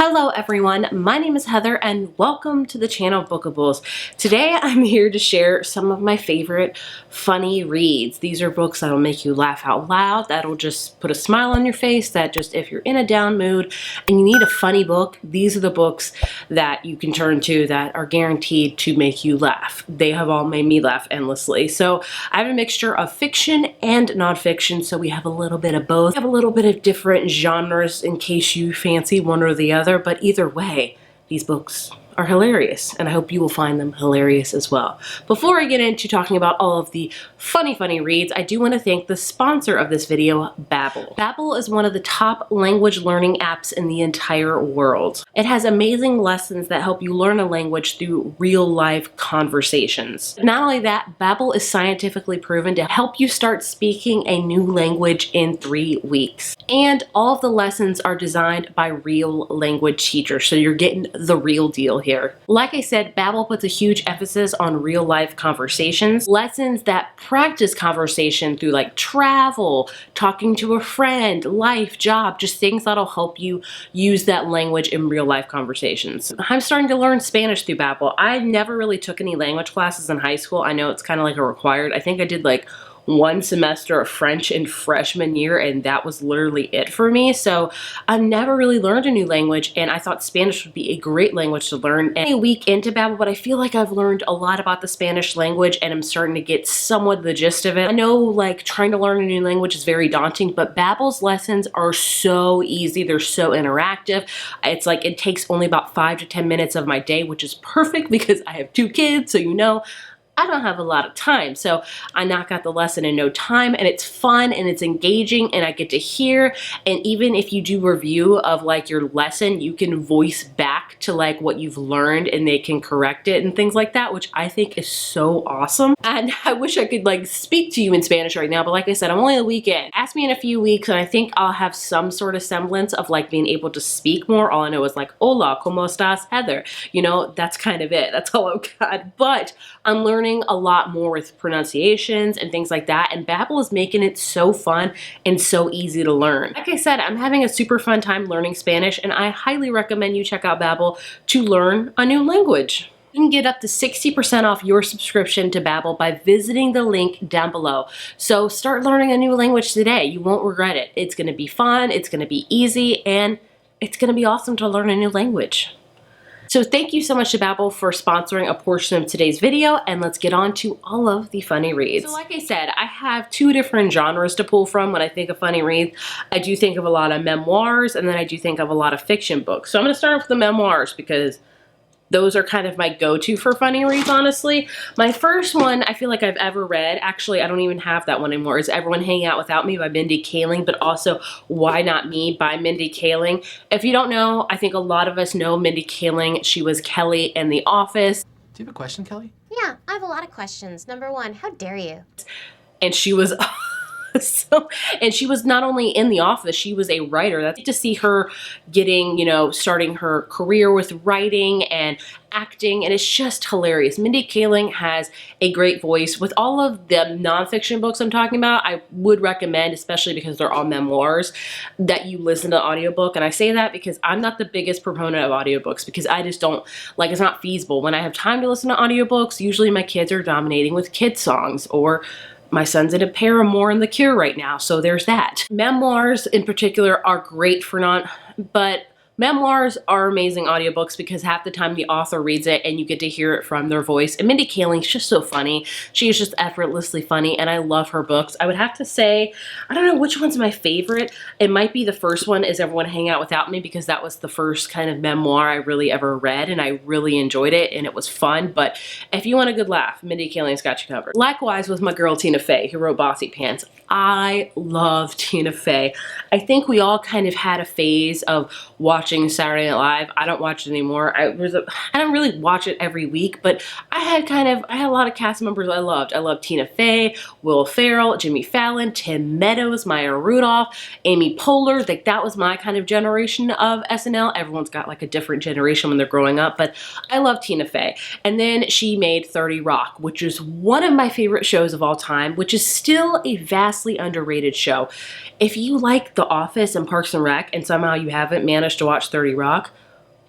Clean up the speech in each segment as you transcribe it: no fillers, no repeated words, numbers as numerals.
Hello everyone, my name is Heather and welcome to the channel Bookables. Today I'm here to share some of my favorite funny reads. These are books that'll make you laugh out loud, that'll just put a smile on your face, that just if you're in a down mood and you need a funny book, these are the books that you can turn to that are guaranteed to make you laugh. They have all made me laugh endlessly. So I have a mixture of fiction and nonfiction, so we have a little bit of both. We have a little bit of different genres in case you fancy one or the other. But either way, these books are hilarious, and I hope you will find them hilarious as well. Before I get into talking about all of the funny reads, I do want to thank the sponsor of this video, Babble. Babble is one of the top language learning apps in the entire world. It has amazing lessons that help you learn a language through real-life conversations. Not only that, Babble is scientifically proven to help you start speaking a new language in 3 weeks. And all of the lessons are designed by real language teachers, so you're getting the real deal here. Like I said, Babble puts a huge emphasis on real life conversations, lessons that practice conversation through like travel, talking to a friend, life, job, just things that'll help you use that language in real life conversations. I'm starting to learn Spanish through Babble. I never really took any language classes in high school. I know it's kind of like a required. I think I did like 1 semester of French in freshman year, and that was literally it for me. So I never really learned a new language, and I thought Spanish would be a great language to learn. And a week into Babble, but I feel like I've learned a lot about the Spanish language and I'm starting to get somewhat the gist of it. I know like trying to learn a new language is very daunting, but Babble's lessons are so easy. They're so interactive. It's like it takes only about 5 to 10 minutes of my day, which is perfect because I have 2 kids, so you know, I don't have a lot of time, so I knock out the lesson in no time, and it's fun and it's engaging and I get to hear. And even if you do review of like your lesson, you can voice back to like what you've learned and they can correct it and things like that, which I think is so awesome. And I wish I could like speak to you in Spanish right now, but like I said, I'm only a weekend. Ask me in a few weeks and I think I'll have some sort of semblance of like being able to speak more. All I know is like, hola, ¿cómo estás, Heather? You know, that's kind of it. That's all I've got. But I'm learning a lot more with pronunciations and things like that, and Babble is making it so fun and so easy to learn. Like I said, I'm having a super fun time learning Spanish, and I highly recommend you check out Babble to learn a new language. You can get up to 60% off your subscription to Babble by visiting the link down below. So start learning a new language today. You won't regret it. It's going to be fun, it's going to be easy, and it's going to be awesome to learn a new language. So thank you so much to Babble for sponsoring a portion of today's video, and let's get on to all of the funny reads. So like I said, I have 2 different genres to pull from when I think of funny reads. I do think of a lot of memoirs, and then I do think of a lot of fiction books. So I'm going to start with the memoirs because those are kind of my go-to for funny reads, honestly. My first one I feel like I've ever read, actually I don't even have that one anymore, is Everyone Hanging Out Without Me by Mindy Kaling, but also Why Not Me by Mindy Kaling. If you don't know, I think a lot of us know Mindy Kaling. She was Kelly in The Office. Do you have a question, Kelly? Yeah, I have a lot of questions. Number 1, how dare you? And she was and she was not only in The Office, she was a writer. That's to see her getting, you know, starting her career with writing and acting, and it's just hilarious. Mindy Kaling has a great voice. With all of the nonfiction books I'm talking about, I would recommend, especially because they're all memoirs, that you listen to the audiobook. And I say that because I'm not the biggest proponent of audiobooks because I just don't, like, it's not feasible. When I have time to listen to audiobooks, usually my kids are dominating with kid songs, or my son's in a Paramore and The Cure right now, so there's that. Memoirs in particular are great for but memoirs are amazing audiobooks because half the time the author reads it and you get to hear it from their voice. And Mindy Kaling's just so funny. She is just effortlessly funny, and I love her books. I would have to say, I don't know which one's my favorite. It might be the first one, is Everyone Hang Out Without Me, because that was the first kind of memoir I really ever read, and I really enjoyed it, and it was fun. But if you want a good laugh, Mindy Kaling's got you covered. Likewise with my girl Tina Fey, who wrote Bossy Pants. I love Tina Fey. I think we all kind of had a phase of watching Saturday Night Live. I don't watch it anymore. I don't really watch it every week, but I had a lot of cast members I loved. I loved Tina Fey, Will Ferrell, Jimmy Fallon, Tim Meadows, Maya Rudolph, Amy Poehler. Like, that was my kind of generation of SNL. Everyone's got like a different generation when they're growing up, but I love Tina Fey. And then she made 30 Rock, which is one of my favorite shows of all time, which is still a vastly underrated show. If you like The Office and Parks and Rec and somehow you haven't managed to watch 30 Rock,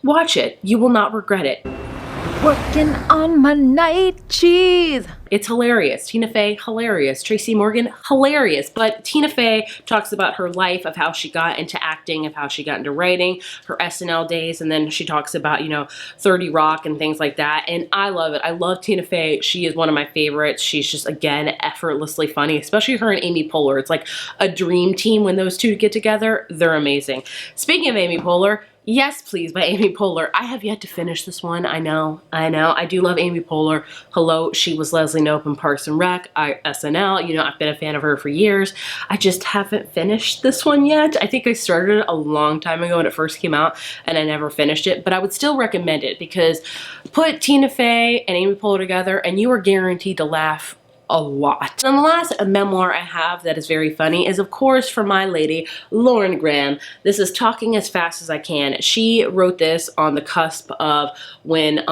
watch it. You will not regret it. Working on my night cheese. It's hilarious. Tina Fey, hilarious. Tracy Morgan, hilarious. But Tina Fey talks about her life, of how she got into acting, of how she got into writing, her SNL days, and then she talks about, you know, 30 Rock and things like that. And I love it. I love Tina Fey. She is one of my favorites. She's just, again, effortlessly funny, especially her and Amy Poehler. It's like a dream team when those two get together. They're amazing. Speaking of Amy Poehler, Yes, Please by Amy Poehler. I have yet to finish this one. I know. I do love Amy Poehler. Hello, she was Leslie Knope in Parks and Rec, SNL. You know, I've been a fan of her for years. I just haven't finished this one yet. I think I started it a long time ago when it first came out, and I never finished it. But I would still recommend it because put Tina Fey and Amy Poehler together, and you are guaranteed to laugh a lot. And the last memoir I have that is very funny is, of course, from my lady, Lauren Graham. This is Talking as Fast as I Can. She wrote this on the cusp of when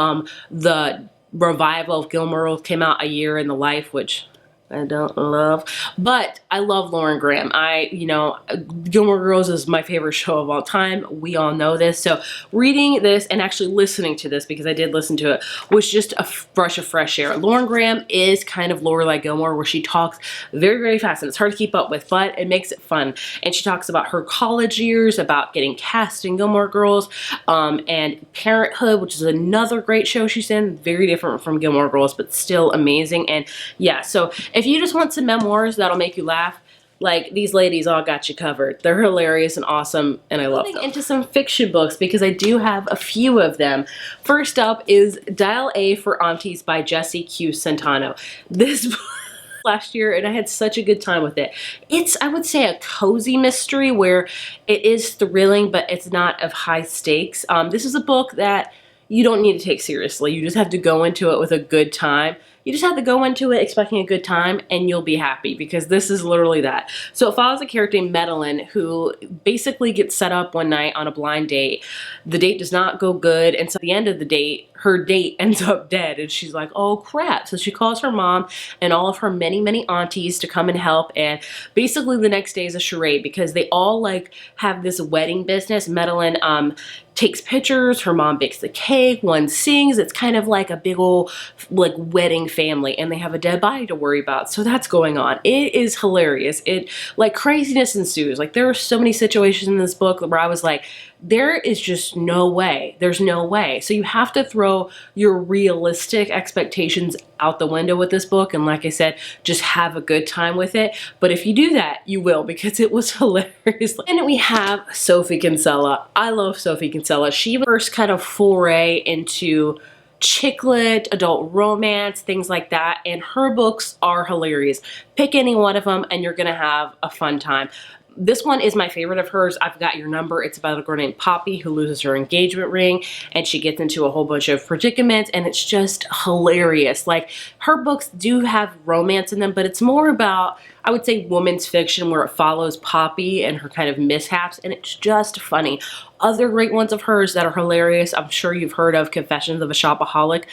the revival of Gilmore Girls came out, A Year in the Life, which I don't love, but I love Lauren Graham. You know, Gilmore Girls is my favorite show of all time. We all know this. So reading this and actually listening to this, because I did listen to it, was just a brush of fresh air. Lauren Graham is kind of Lorelai Gilmore, where she talks very, very fast and it's hard to keep up with, but it makes it fun. And she talks about her college years, about getting cast in Gilmore Girls, and Parenthood, which is another great show she's in. Very different from Gilmore Girls, but still amazing. And yeah, so if you just want some memoirs that'll make you laugh, like, these ladies all got you covered. They're hilarious and awesome, and I love them. Into some fiction books, because I do have a few of them. First up is Dial A for Aunties by Jessie Q. Centano. This book last year, and I had such a good time with it. It's, I would say, a cozy mystery where it is thrilling, but it's not of high stakes. This is a book that you don't need to take seriously. You just have to go into it with a good time. You just have to go into it expecting a good time, and you'll be happy, because this is literally that. So it follows a character named Madeline, who basically gets set up one night on a blind date. The date does not go good, and so at the end of the date, her date ends up dead, and she's like, oh crap. So she calls her mom and all of her many, many aunties to come and help, and basically the next day is a charade, because they all like have this wedding business. Madeline takes pictures, her mom bakes the cake, one sings. It's kind of like a big old like wedding family, and they have a dead body to worry about. So that's going on. It is hilarious. It, like, craziness ensues. Like, there are so many situations in this book where I was like, there is just no way. There's no way. So you have to throw your realistic expectations out the window with this book, and like I said, just have a good time with it. But if you do that, you will, because it was hilarious. And we have Sophie Kinsella. I love Sophie Kinsella. She first kind of foray into chick lit, adult romance, things like that, and her books are hilarious. Pick any one of them and you're gonna have a fun time. This one is my favorite of hers, I've Got Your Number. It's about a girl named Poppy who loses her engagement ring, and she gets into a whole bunch of predicaments, and it's just hilarious. Like, her books do have romance in them, but it's more about, I would say, women's fiction, where it follows Poppy and her kind of mishaps, and it's just funny. Other great ones of hers that are hilarious, I'm sure you've heard of Confessions of a Shopaholic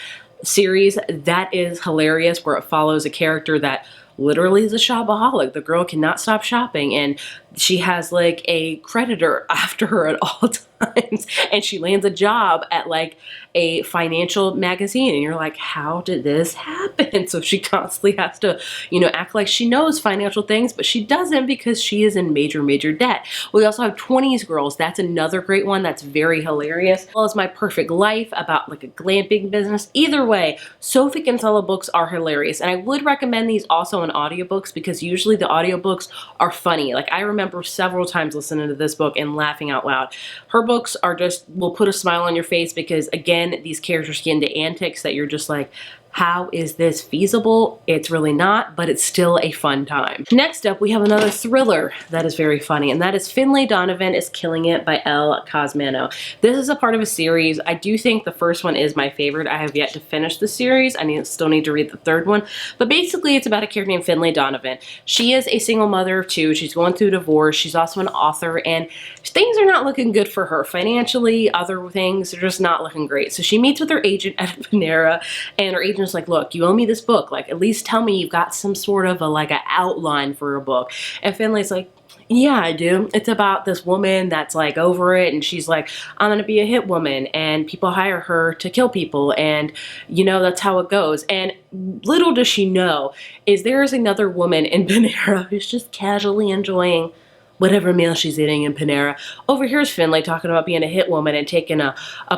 series. That is hilarious, where it follows a character that literally is a shopaholic. The girl cannot stop shopping, and she has like a creditor after her at all times, and she lands a job at like a financial magazine, and you're like, how did this happen? So she constantly has to, you know, act like she knows financial things, but she doesn't, because she is in major, major debt. We also have 20s Girls. That's another great one that's very hilarious. As well as My Perfect Life, about like a glamping business. Either way, Sophie Kinsella books are hilarious, and I would recommend these also in audiobooks, because usually the audiobooks are funny. Like, I remember several times listening to this book and laughing out loud. Her books are just, will put a smile on your face, because again, these characters get into antics that you're just like, how is this feasible? It's really not, but it's still a fun time. Next up, we have another thriller that is very funny, and that is Finlay Donovan is Killing It by Elle Cosmano. This is a part of a series. I do think the first one is my favorite. I have yet to finish the series. I still need to read the third one, but basically it's about a character named Finlay Donovan. She is a single mother of two. She's going through divorce. She's also an author, and things are not looking good for her financially. Other things are just not looking great. So she meets with her agent at Panera, and her agent's like, look, you owe me this book. Like, at least tell me you've got some sort of a, like, an outline for a book. And Finlay's like, Yeah, I do. It's about this woman that's like over it, and she's like, I'm gonna be a hit woman, and people hire her to kill people, and that's how it goes. And little does she know is there is another woman in Panera who's just casually enjoying whatever meal she's eating in Panera. Over here's Finlay talking about being a hit woman and taking a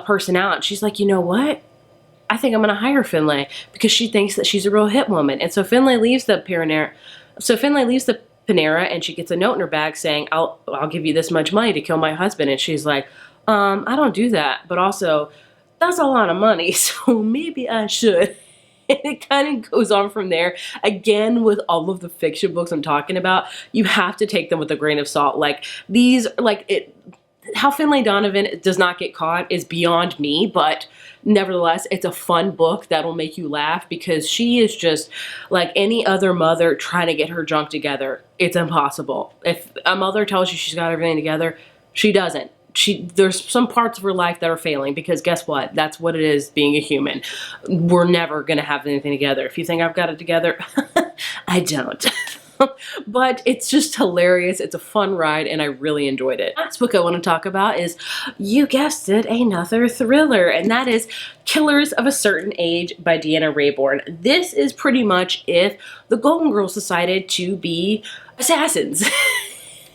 person out. And she's like, you know what? I think I'm gonna hire Finlay because she thinks that she's a real hit woman. And so Finlay leaves the Panera. So Finlay leaves the Panera and she gets a note in her bag saying, I'll give you this much money to kill my husband. And she's like, I don't do that. But also, that's a lot of money, so maybe I should. And it kind of goes on from there. Again, with all of the fiction books I'm talking about, you have to take them with a grain of salt. Like these, how Finlay Donovan does not get caught is beyond me, but nevertheless, it's a fun book that'll make you laugh because she is just like any other mother trying to get her junk together. It's impossible. If a mother tells you she's got everything together, she doesn't. There's some parts of her life that are failing because guess what? That's what it is being a human. We're never going to have anything together. If you think I've got it together, I don't. But it's just hilarious. It's a fun ride and I really enjoyed it. Next book I want to talk about is, you guessed it, another thriller, and that is Killers of a Certain Age by Deanna Raybourn. This is pretty much if the Golden Girls decided to be assassins.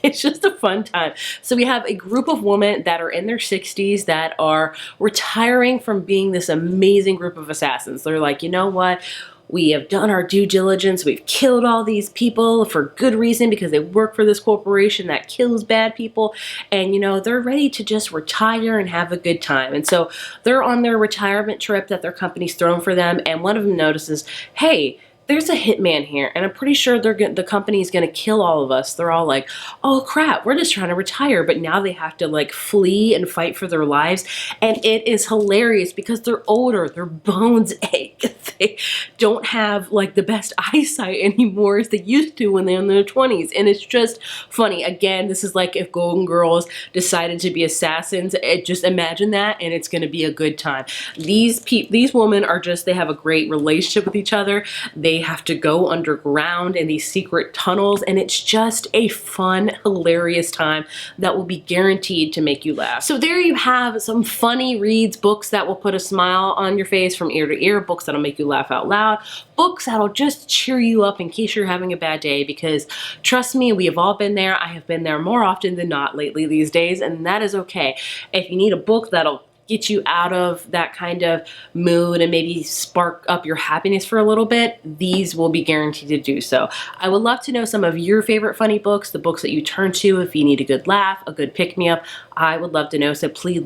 It's just a fun time. So we have a group of women that are in their 60s that are retiring from being this amazing group of assassins. They're like, you know what? We have done our due diligence. We've killed all these people for good reason because they work for this corporation that kills bad people. And, they're ready to just retire and have a good time. And so they're on their retirement trip that their company's thrown for them. And one of them notices, hey, there's a hitman here, and I'm pretty sure the company's gonna kill all of us. They're all like, oh crap, we're just trying to retire, but now they have to like flee and fight for their lives. And it is hilarious because they're older, their bones ache. They don't have like the best eyesight anymore as they used to when they're in their 20s. And it's just funny. Again, this is like if Golden Girls decided to be assassins. Just imagine that, and it's gonna be a good time. These women are just, they have a great relationship with each other. They have to go underground in these secret tunnels, and it's just a fun, hilarious time that will be guaranteed to make you laugh. So there you have some funny reads, books that will put a smile on your face from ear to ear, books that'll make you laugh out loud, books that'll just cheer you up in case you're having a bad day, because trust me, we have all been there. I have been there more often than not lately these days, and that is okay. If you need a book that'll get you out of that kind of mood and maybe spark up your happiness for a little bit, these will be guaranteed to do so. I would love to know some of your favorite funny books, the books that you turn to if you need a good laugh, a good pick-me-up. I would love to know, so please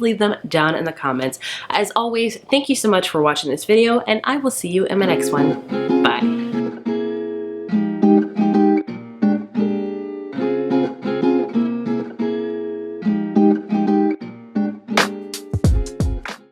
leave them down in the comments. As always, thank you so much for watching this video, and I will see you in my next one.